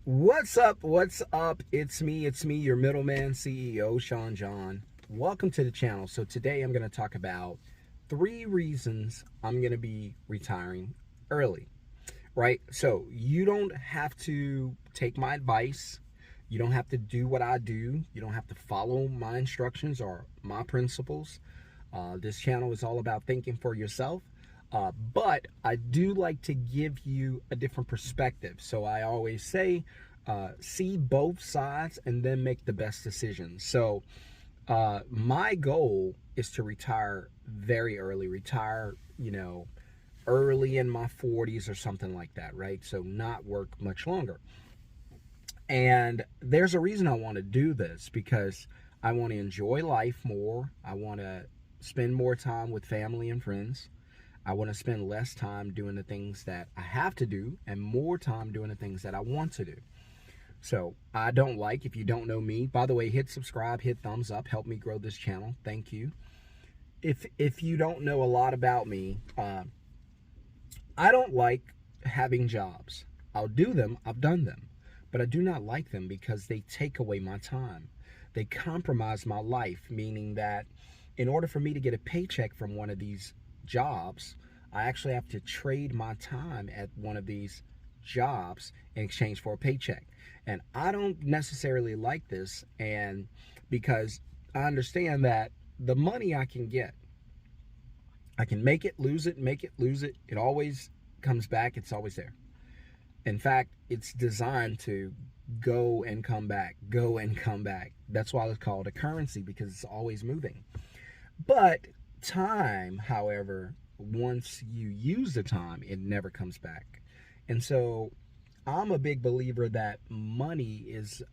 What's up? What's up? It's me, your Middleman CEO, Sean John. Welcome to the channel. So today I'm going to talk about 3 reasons I'm going to be retiring early, right? So you don't have to take my advice. You don't have to do what I do. You don't have to follow my instructions or my principles. This channel is all about thinking for yourself. But I do like to give you a different perspective. So I always say, see both sides and then make the best decision. So my goal is to retire very early, early in my 40s or something like that, right? So not work much longer. And there's a reason I want to do this, because I want to enjoy life more. I want to spend more time with family and friends. I want to spend less time doing the things that I have to do and more time doing the things that I want to do. So if you don't know me, by the way, hit subscribe, hit thumbs up, help me grow this channel. Thank you. If you don't know a lot about me, I don't like having jobs. I'll do them, I've done them, but I do not like them because they take away my time. They compromise my life, meaning that in order for me to get a paycheck from one of these jobs, I actually have to trade my time at one of these jobs in exchange for a paycheck. And I don't necessarily like this, and because I understand that the money I can get, I can make it, lose it, make it, lose it. It always comes back. It's always there. In fact, it's designed to go and come back, go and come back. That's why it's called a currency, because it's always moving. But time, however, once you use the time, it never comes back. And so I'm a big believer that money is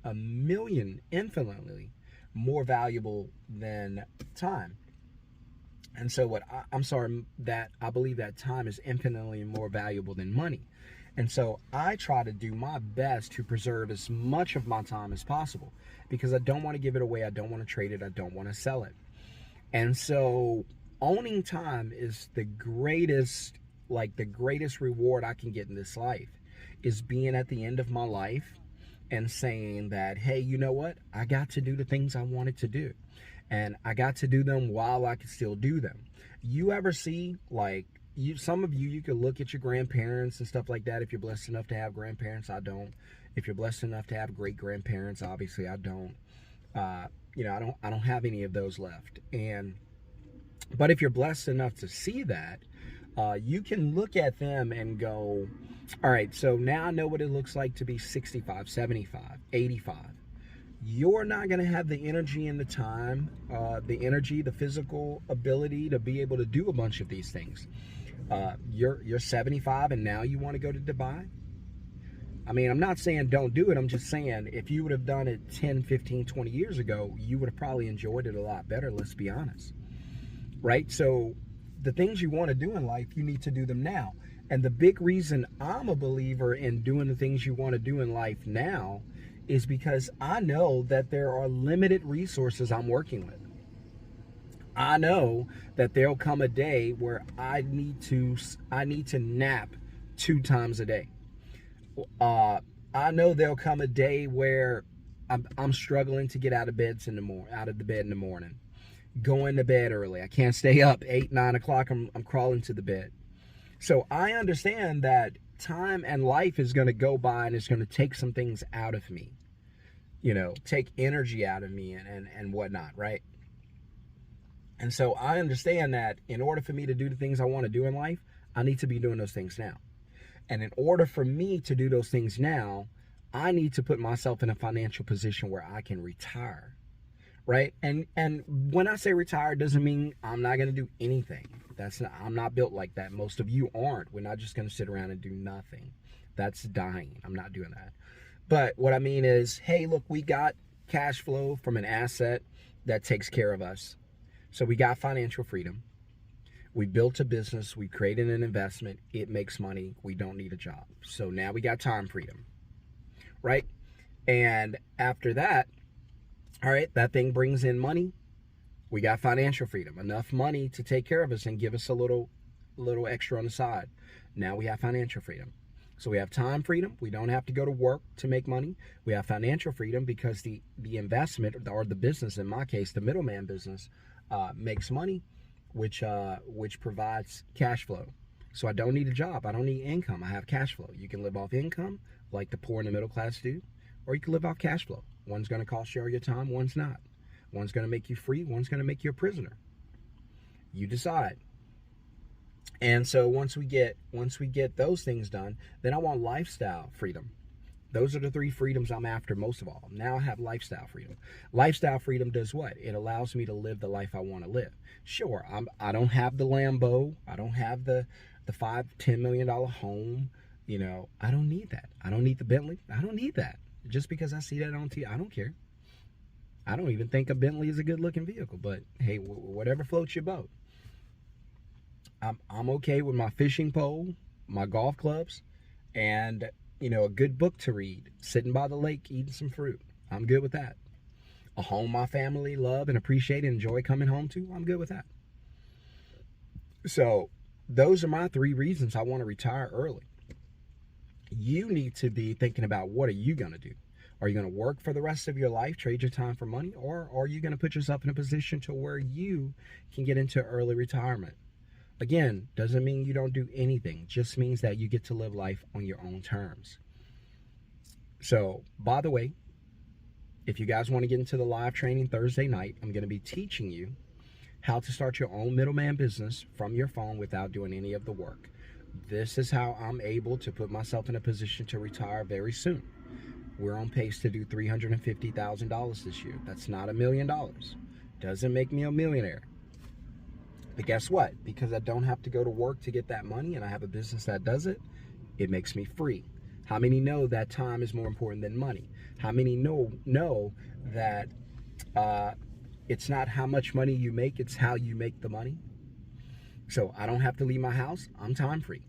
infinitely more valuable than time. And so I believe that time is infinitely more valuable than money. And so I try to do my best to preserve as much of my time as possible, because I don't want to give it away. I don't want to trade it. I don't want to sell it. And so owning time is the greatest reward I can get in this life, is being at the end of my life and saying that, hey, you know what? I got to do the things I wanted to do, and I got to do them while I could still do them. You ever see, some of you could look at your grandparents and stuff like that. If you're blessed enough to have grandparents, I don't. If you're blessed enough to have great grandparents, obviously I don't. I don't have any of those left. But if you're blessed enough to see that, you can look at them and go, all right, so now I know what it looks like to be 65, 75, 85. You're not going to have the energy and the time, the physical ability to be able to do a bunch of these things. You're 75 and now you want to go to Dubai? I mean, I'm not saying don't do it. I'm just saying if you would have done it 10, 15, 20 years ago, you would have probably enjoyed it a lot better, let's be honest. Right? So the things you want to do in life, you need to do them now. And the big reason I'm a believer in doing the things you want to do in life now is because I know that there are limited resources I'm working with. I know that there'll come a day where I need to nap 2 times a day. I know there'll come a day where I'm struggling to get out of the bed in the morning, going to bed early. I can't stay up 8, 9 o'clock. I'm crawling to the bed. So I understand that time and life is going to go by, and it's going to take some things out of me, take energy out of me and whatnot, right? And so I understand that in order for me to do the things I want to do in life, I need to be doing those things now. And in order for me to do those things now, I need to put myself in a financial position where I can retire, right? And when I say retire, it doesn't mean I'm not going to do anything. I'm not built like that. Most of you aren't. We're not just going to sit around and do nothing. That's dying. I'm not doing that. But what I mean is, hey, look, we got cash flow from an asset that takes care of us. So we got financial freedom. We built a business. We created an investment. It makes money. We don't need a job. So now we got time freedom, right? And after that, all right, that thing brings in money. We got financial freedom, enough money to take care of us and give us a little extra on the side. Now we have financial freedom. So we have time freedom. We don't have to go to work to make money. We have financial freedom because the investment, or the business, in my case, the middleman business, makes money, which provides cash flow. So I don't need a job. I don't need income. I have cash flow. You can live off income like the poor and the middle class do, or you can live off cash flow. One's going to cost you all your time. One's not. One's going to make you free. One's going to make you a prisoner. You decide. And so once we get those things done, then I want lifestyle freedom. Those are the three freedoms I'm after most of all. Now I have lifestyle freedom. Lifestyle freedom does what? It allows me to live the life I want to live. Sure, I don't have the Lambo. I don't have the $5-10 million home. You know, I don't need that. I don't need the Bentley. I don't need that. Just because I see that on TV, I don't care. I don't even think a Bentley is a good looking vehicle, but hey, whatever floats your boat. I'm okay with my fishing pole, my golf clubs, and, you know, a good book to read, sitting by the lake eating some fruit. I'm good with that. A home my family love and appreciate and enjoy coming home to, I'm good with that. So those are my 3 reasons I want to retire early. You need to be thinking about, what are you going to do? Are you going to work for the rest of your life, trade your time for money, or are you going to put yourself in a position to where you can get into early retirement? Again, doesn't mean you don't do anything. Just means that you get to live life on your own terms. So, by the way, if you guys want to get into the live training Thursday night, I'm going to be teaching you how to start your own middleman business from your phone without doing any of the work. This is how I'm able to put myself in a position to retire very soon. We're on pace to do $350,000 this year. That's not $1 million. Doesn't make me a millionaire. But guess what? Because I don't have to go to work to get that money and I have a business that does it, it makes me free. How many know that time is more important than money? How many know that it's not how much money you make, it's how you make the money? So I don't have to leave my house. I'm time free.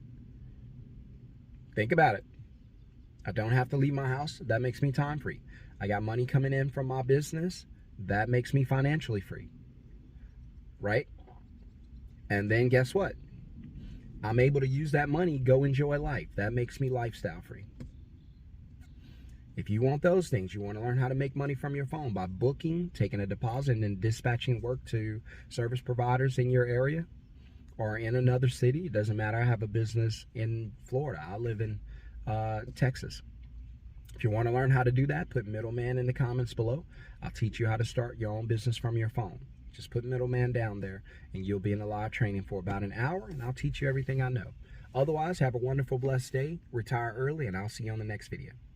Think about it. I don't have to leave my house. That makes me time free. I got money coming in from my business. That makes me financially free. Right? And then guess what? I'm able to use that money, go enjoy life. That makes me lifestyle free. If you want those things, you want to learn how to make money from your phone by booking, taking a deposit, and then dispatching work to service providers in your area or in another city. It doesn't matter. I have a business in Florida. I live in Texas. If you want to learn how to do that, put middleman in the comments below. I'll teach you how to start your own business from your phone. Just put middleman down there and you'll be in a live training for about an hour and I'll teach you everything I know. Otherwise, have a wonderful, blessed day. Retire early and I'll see you on the next video.